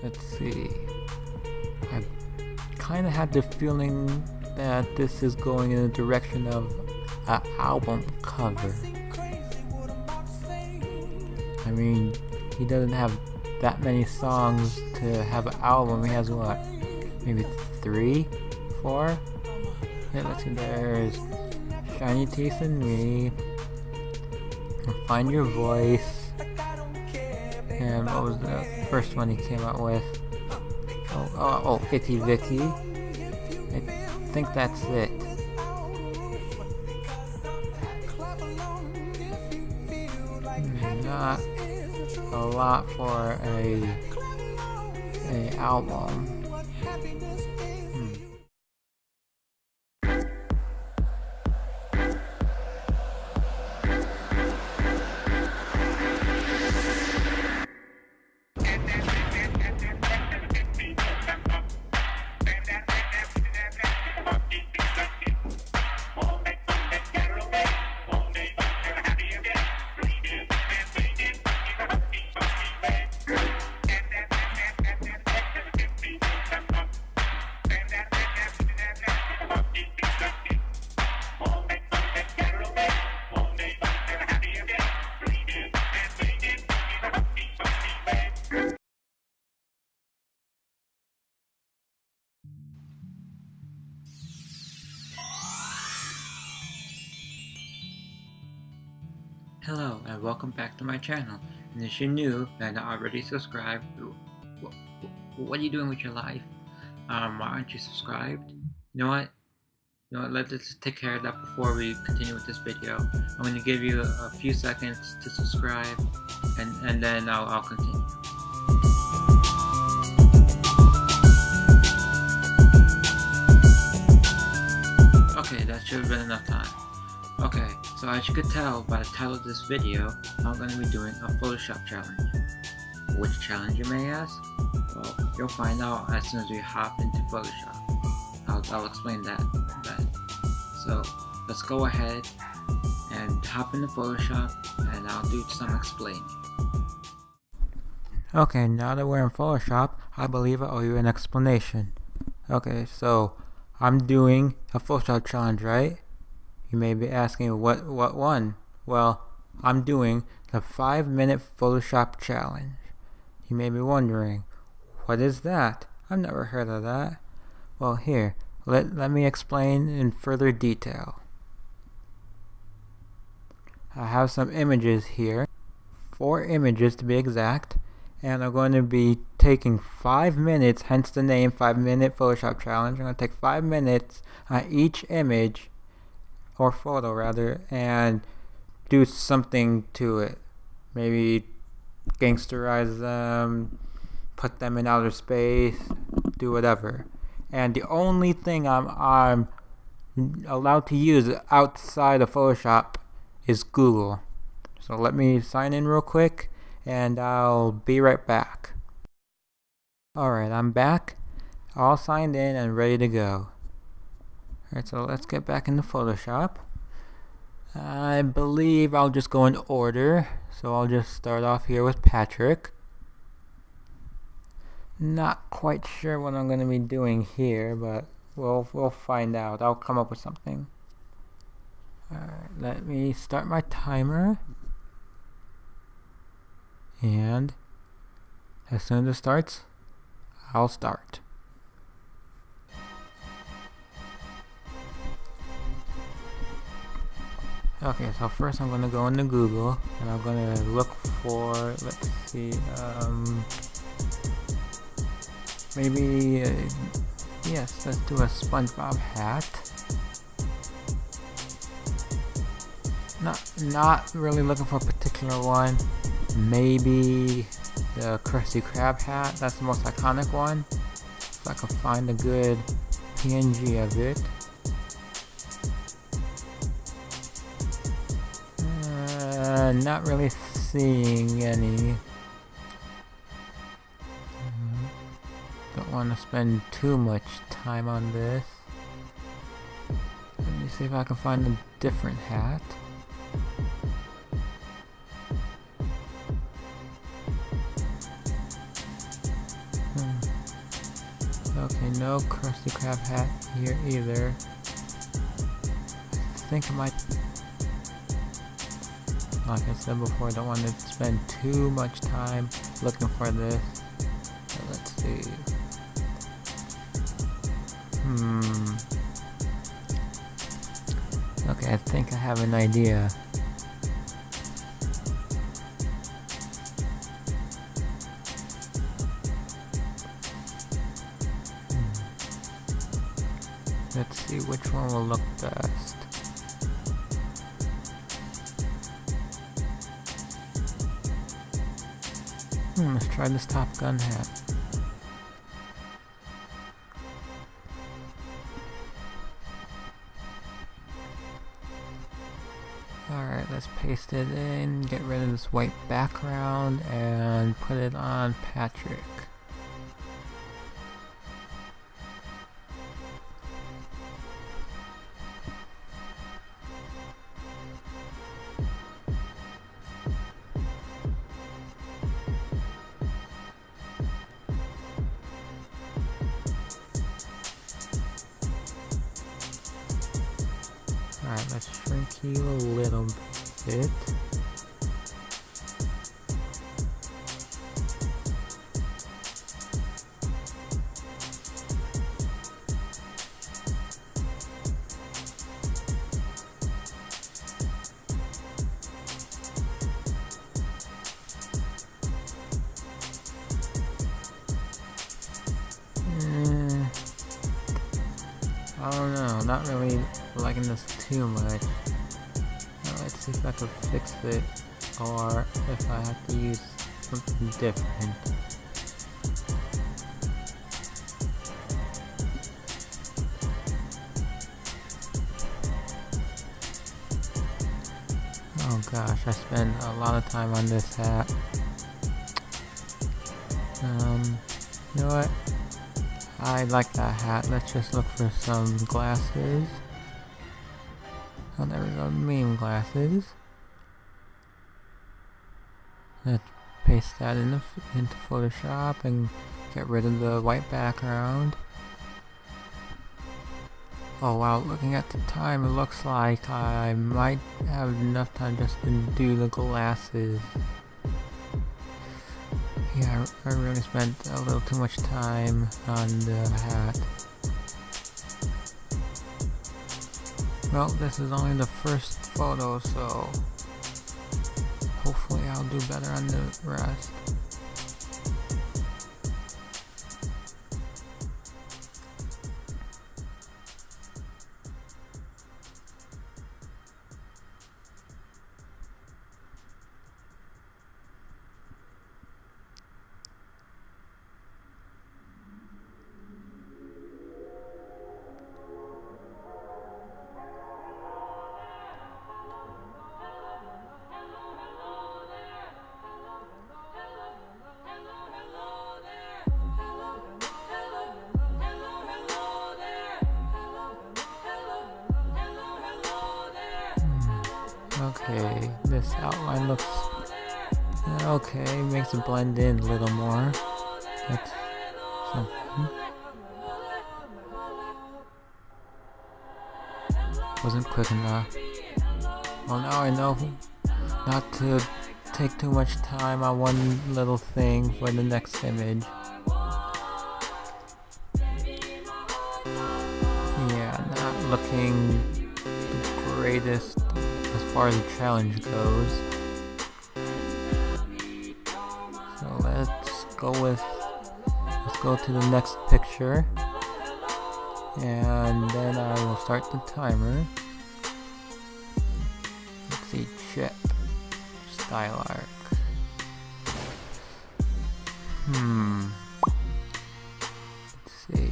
let's see. I kind of had the feeling that this is going in the direction of an album cover. I mean, he doesn't have that many songs to have an album. He has what? Maybe 3, 4? Yeah, let's see, there's Shiny Teeth and Me, Find Your Voice, and what was the first one he came out with? Oh, Itty Vicky. I think that's it. Not a lot for a album. Hello and welcome back to my channel, and if you're new and not already subscribed, what are you doing with your life? Why aren't you subscribed? You know what, let's just take care of that before we continue with this video. I'm going to give you a few seconds to subscribe, and then I'll continue. Okay, that should have been enough time. Okay, so as you could tell by the title of this video, I'm going to be doing a Photoshop challenge. Which challenge, you may ask? Well, you'll find out as soon as we hop into Photoshop. I'll explain that then. So, let's go ahead and hop into Photoshop and I'll do some explaining. Okay, now that we're in Photoshop, I believe I owe you an explanation. Okay, so I'm doing a Photoshop challenge, right? You may be asking what one? Well, I'm doing the 5-minute Photoshop challenge. You may be wondering, what is that? I've never heard of that. Well, here, let me explain in further detail. I have some images here, 4 images to be exact, and I'm going to be taking 5 minutes, hence the name 5-minute Photoshop challenge. I'm going to take 5 minutes on each image, or photo rather, and do something to it. Maybe gangsterize them, put them in outer space, do whatever. And the only thing I'm allowed to use outside of Photoshop is Google. So let me sign in real quick and I'll be right back. Alright, I'm back, all signed in and ready to go. Alright, so let's get back into Photoshop. I believe I'll just go in order. So I'll just start off here with Patrick. Not quite sure what I'm going to be doing here, but we'll find out. I'll come up with something. Alright, let me start my timer. And as soon as it starts, I'll start. Okay, so first I'm going to go into Google and I'm going to look for, let's see, maybe, yes, let's do a SpongeBob hat. Not really looking for a particular one. Maybe the Krusty Krab hat, that's the most iconic one. If I can find a good PNG of it. Not really seeing any. Don't want to spend too much time on this. Let me see if I can find a different hat. Okay, no Krusty Krab hat here either. I think I might, like I said before, I don't want to spend too much time looking for this. So let's see. Okay, I think I have an idea. Let's see which one will look best. Let's try this Top Gun hat. Alright, let's paste it in, get rid of this white background, and put it on Patrick. Alright, let's shrink you a little bit. I don't know, not really liking this too much. Let's see if I can fix it, or if I have to use something different. Oh gosh, I spent a lot of time on this hat. You know what? I like that hat. Let's just look for some glasses. Oh, there we go, meme glasses. Let's paste that into Photoshop and get rid of the white background. Oh wow, looking at the time, it looks like I might have enough time just to do the glasses. Yeah, I really spent a little too much time on the hat. Well, this is only the first photo, so hopefully I'll do better on the rest. Okay, this outline looks okay, makes it blend in a little more. That's something. Wasn't quick enough. Well, now I know not to take too much time on one little thing for the next image. Yeah, not looking the greatest as far as the challenge goes. So let's go to the next picture, and then I will start the timer. Let's see, check style arc. Let's see.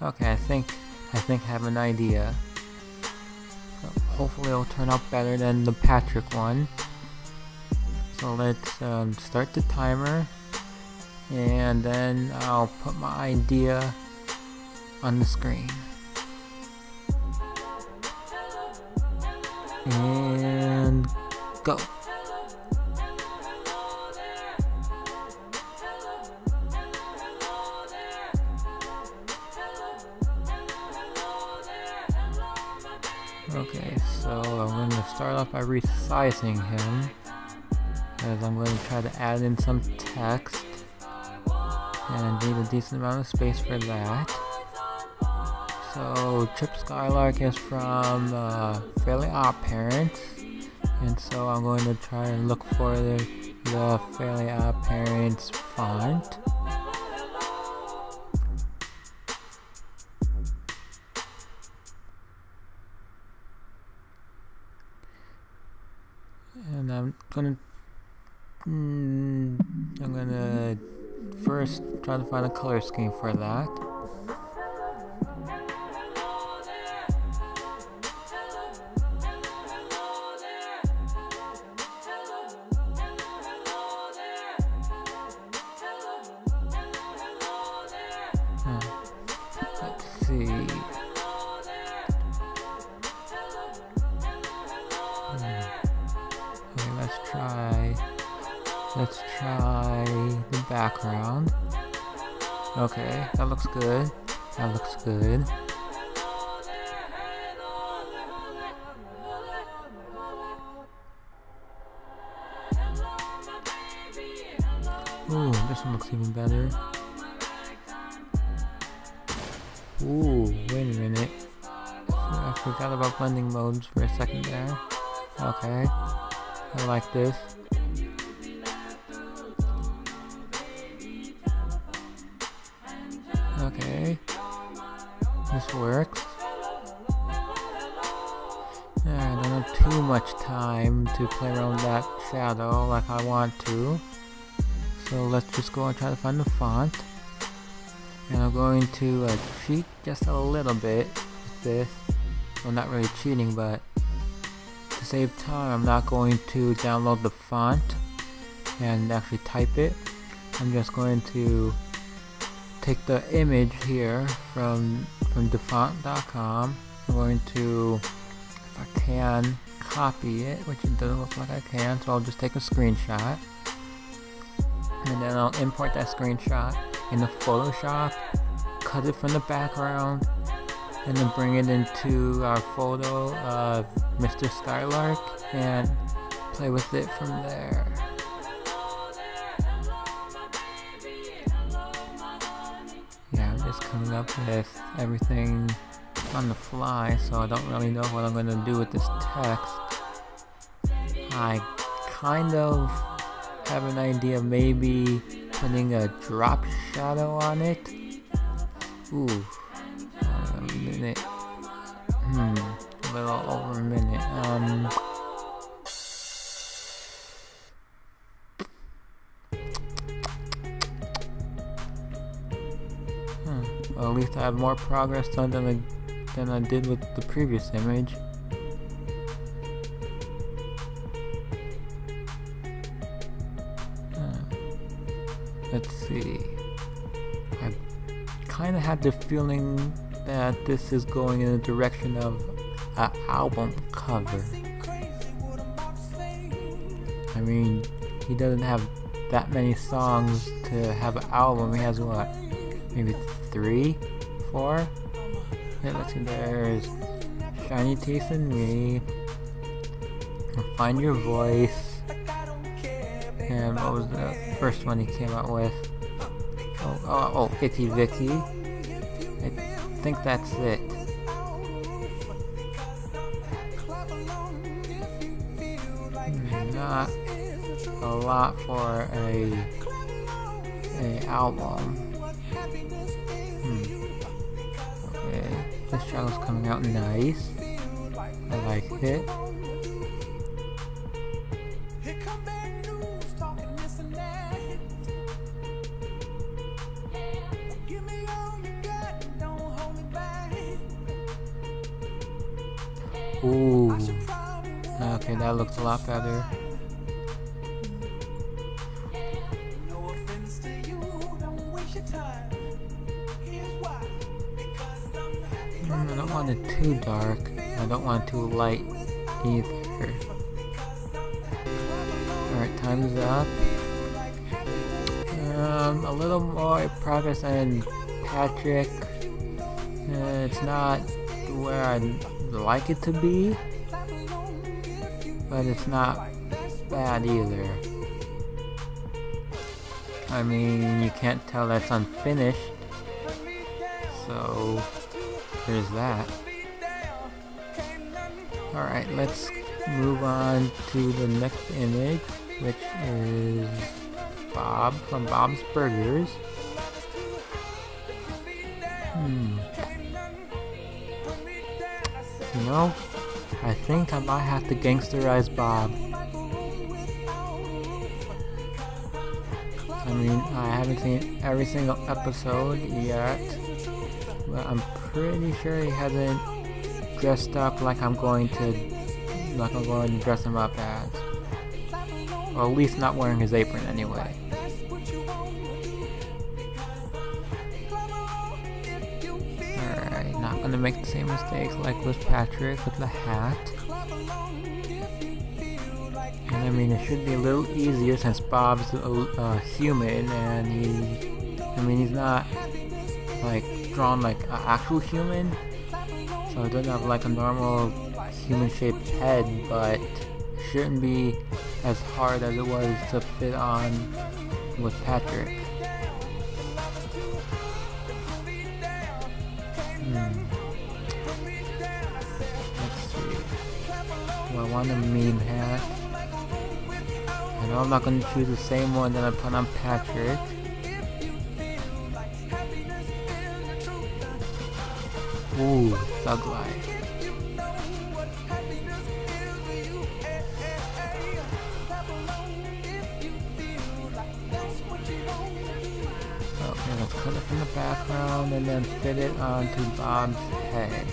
Okay, I think I have an idea. Hopefully it'll turn out better than the Patrick one. So let's start the timer, and then I'll put my idea on the screen. And go. Okay, so I'm going to start off by resizing him, as I'm going to try to add in some text, and need a decent amount of space for that. So Chip Skylark is from Fairly Odd Parents, and so I'm going to try and look for the Fairly Odd Parents font. And I'm gonna first try to find a color scheme for that. Let's see. Okay, let's try the background. Okay, that looks good. That looks good. Ooh, this one looks even better. Ooh, wait a minute. I forgot about blending modes for a second there. Okay, I like this. Okay, this works. I don't have too much time to play around with that shadow like I want to. So let's just go and try to find the font. And I'm going to cheat just a little bit with this. Well, not really cheating, but to save time, I'm not going to download the font and actually type it. I'm just going to take the image here from dafont.com. I'm going to, if I can, copy it, which it doesn't look like I can, so I'll just take a screenshot. And then I'll import that screenshot into Photoshop, cut it from the background, and then bring it into our photo of Mr. Skylark and play with it from there. Yeah, I'm just coming up with everything on the fly, so I don't really know what I'm going to do with this text. I kind of have an idea of maybe putting a drop shadow on it. Ooh, a minute. A little over a minute. Well, at least I have more progress done than I did with the previous image. Let's see. I kind of had the feeling that this is going in the direction of an album cover. I mean, he doesn't have that many songs to have an album. He has what? Maybe 3, 4? Yeah, let's see. There's Shiny Teeth and Me, Find Your Voice, and what was the first one he came out with? Oh, Itty Vicky. I think that's it. Not a lot for a album. Okay, this shadow's coming out nice. I like it. Ooh. Okay, that looks a lot better. I don't want it too dark. I don't want it too light either. Alright, time's up. A little more progress on Patrick. It's not where I like it to be, but it's not bad either. I mean, you can't tell that's unfinished, so there's that. Alright, let's move on to the next image, which is Bob from Bob's Burgers. You know, I think I might have to gangsterize Bob. I mean, I haven't seen every single episode yet, but I'm pretty sure he hasn't dressed up like I'm going to dress him up as. Or at least not wearing his apron anyway. Alright, not gonna make the same mistakes like with Patrick with the hat. And I mean, it should be a little easier since Bob's a human and he's not like drawn like an actual human. So it doesn't have like a normal human-shaped head, but it shouldn't be as hard as it was to fit on with Patrick. Let's see. Do I want a meme hat? I know I'm not going to choose the same one that I put on Patrick. Ooh, Thug Life. Okay, let's cut it from the background and then fit it onto Bob's head.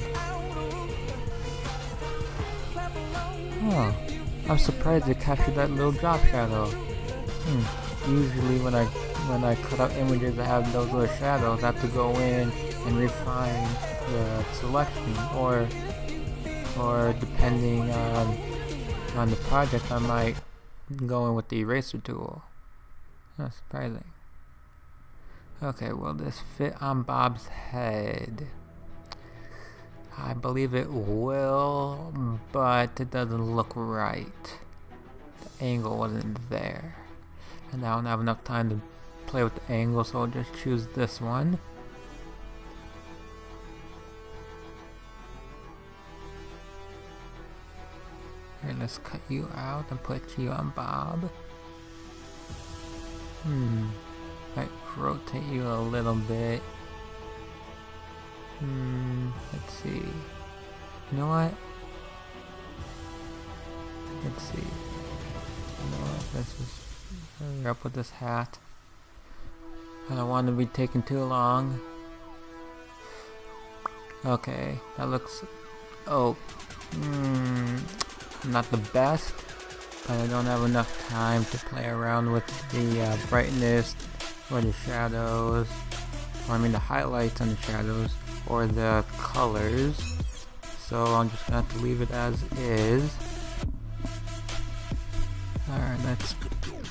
Oh, I'm surprised it captured that little drop shadow. Usually when I cut out images that have those little shadows, I have to go in and refine the selection, or depending on the project, I might go in with the eraser tool. That's surprising. Okay, will this fit on Bob's head? I believe it will, but it doesn't look right. The angle wasn't there, and I don't have enough time to play with the angle, so I'll just choose this one. Here, let's cut you out and put you on Bob. Might rotate you a little bit. Let's see. You know what? Let's see. You know what? Let's just hurry up with this hat. I don't want to be taking too long. Okay, that looks... Oh. Not the best, but I don't have enough time to play around with the brightness or the shadows, or I mean the highlights and the shadows, or the colors, so I'm just gonna have to leave it as is. Alright, let's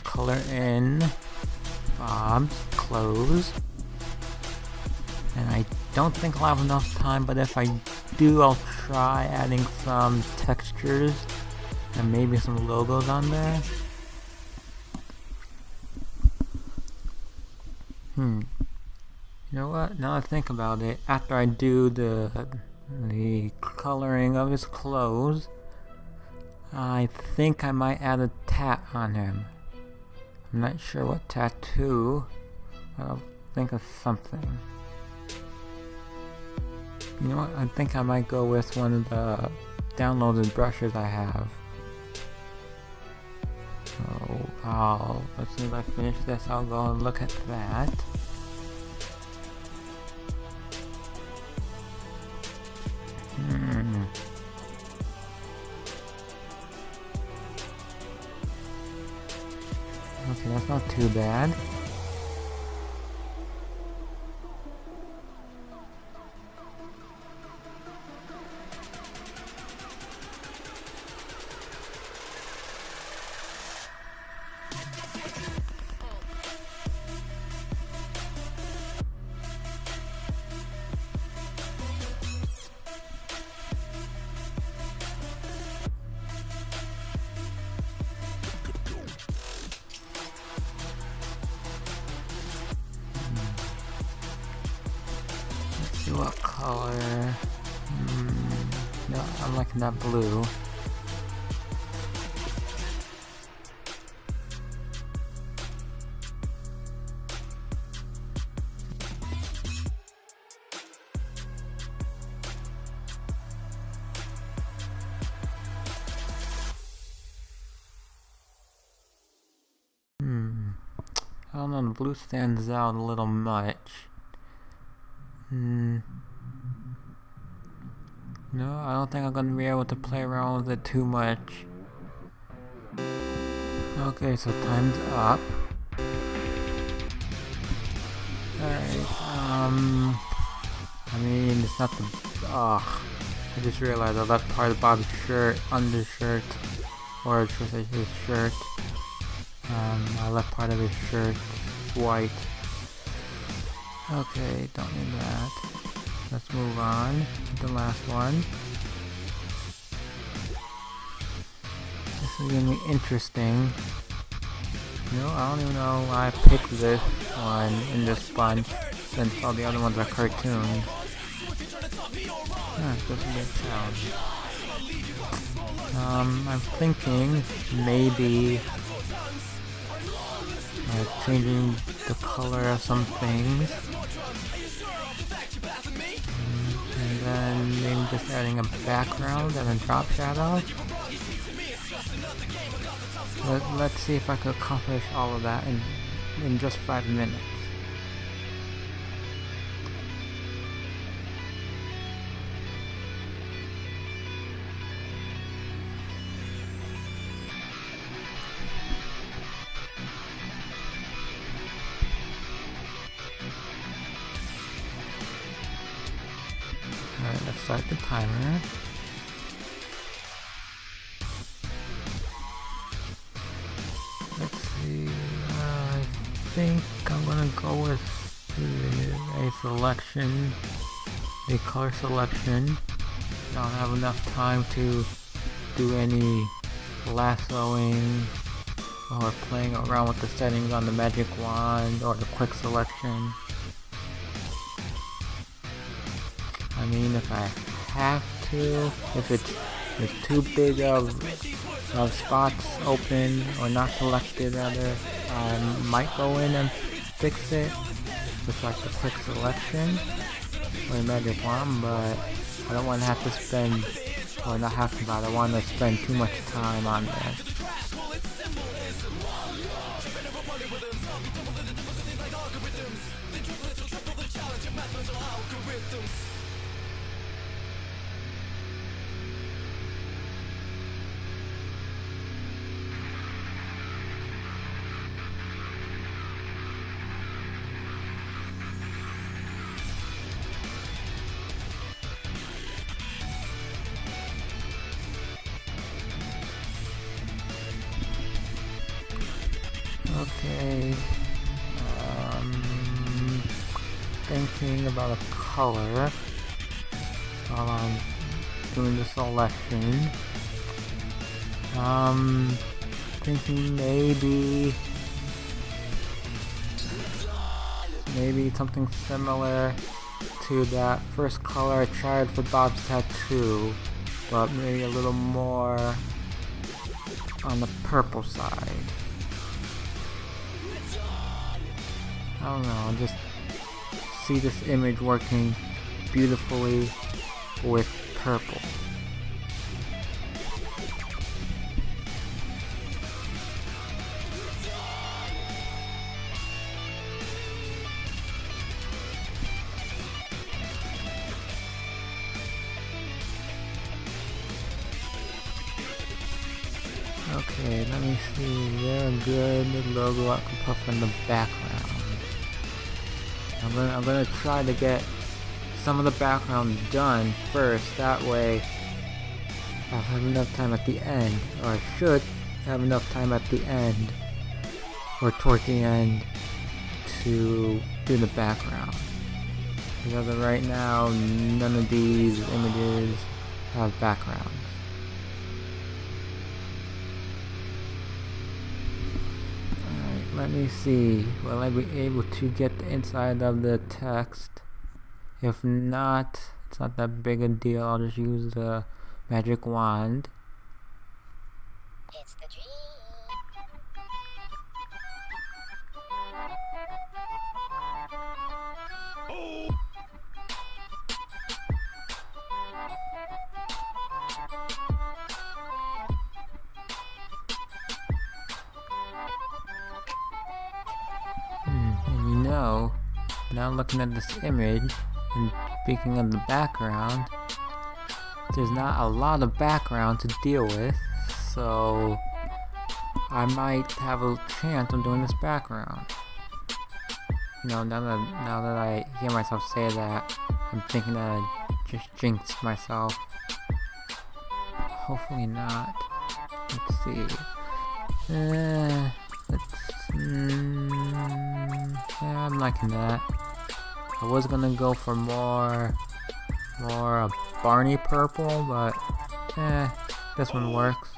color in Bob's clothes, and I don't think I'll have enough time, but if I do, I'll try adding some textures and maybe some logos on there. You know what? Now that I think about it, after I do the coloring of his clothes, I think I might add a tat on him. I'm not sure what tattoo, but I'll think of something. You know what? I think I might go with one of the downloaded brushes I have. So as soon as I finish this, I'll go and look at that. Okay, that's not too bad. see what color. No, I'm liking that blue. I don't know, the blue stands out a little much. No, I don't think I'm gonna be able to play around with it too much. Okay, so time's up. Alright, I mean, it's not the... I just realized I left part of Bob's shirt, undershirt, or should I say his shirt. I left part of his shirt white. Okay, don't need that. Let's move on to the last one. This is gonna be interesting. I don't even know why I picked this one in this bunch, since all the other ones are cartoons. It's supposed to be a sound. I'm thinking maybe changing the color of some things, and then maybe just adding a background and a drop shadow. Let's see if I can accomplish all of that in just 5 minutes. Alright, let's start the timer. Let's see, I think I'm gonna go with a selection, a color selection. I don't have enough time to do any lassoing or playing around with the settings on the magic wand or the quick selection. I mean, if I have to, if it's too big of spots open or not selected rather, I might go in and fix it with like the quick selection or the magic wand, but I don't want to have to spend, or not have to, but I don't want to spend too much time on that. Okay, thinking about a color while I'm doing the selection. Thinking maybe something similar to that first color I tried for Bob's tattoo, but maybe a little more on the purple side. I don't know, I just see this image working beautifully with purple. Okay, let me see, is there a good logo I can put in the background? I'm gonna try to get some of the background done first, that way I'll have enough time at the end, or I should have enough time at the end, or toward the end, to do the background. Because right now, none of these images have backgrounds. Let me see, will I be able to get the inside of the text If not, it's not that big a deal. I'll just use the magic wand. It's the dream. And you know, now looking at this image, and speaking of the background, there's not a lot of background to deal with, so I might have a chance of doing this background. You know, now that I hear myself say that, I'm thinking that I just jinxed myself. Hopefully not. Let's see. Yeah, I'm liking that. I was gonna go for more Barney purple, but this one works.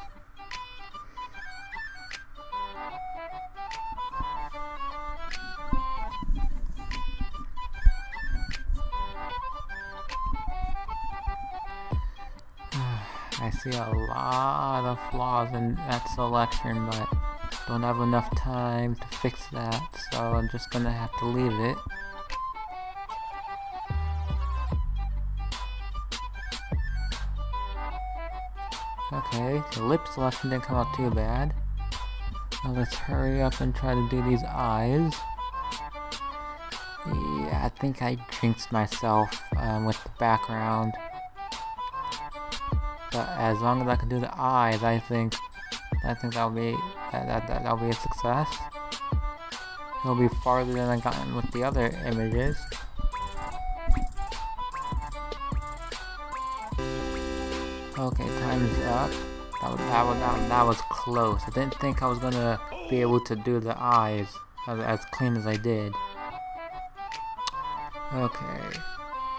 I see a lot of flaws in that selection, but don't have enough time to fix that, so I'm just gonna have to leave it. Okay, the lip selection didn't come out too bad. Now let's hurry up and try to do these eyes. Yeah, I think I jinxed myself with the background. But as long as I can do the eyes, I think that'll be a success. It'll be farther than I gotten with the other images. Okay, time's up. That was close. I didn't think I was gonna be able to do the eyes as clean as I did. Okay,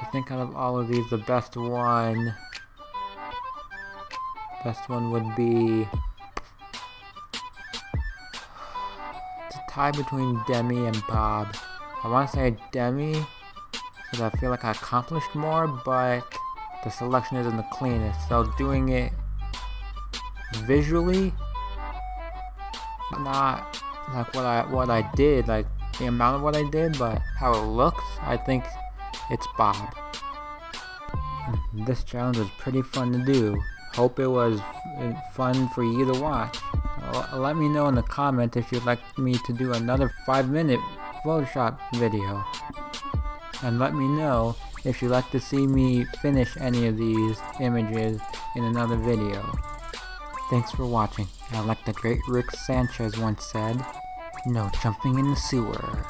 I think out of all of these, the best one would be, it's a tie between Demi and Bob. I want to say Demi because I feel like I accomplished more, but the selection isn't the cleanest. So doing it visually, not like what I did, like the amount of what I did, but how it looks, I think it's Bob. This challenge was pretty fun to do. Hope it was fun for you to watch. Let me know in the comments if you'd like me to do another 5-minute Photoshop video. And let me know if you'd like to see me finish any of these images in another video. Thanks for watching. And like the great Rick Sanchez once said, no jumping in the sewer.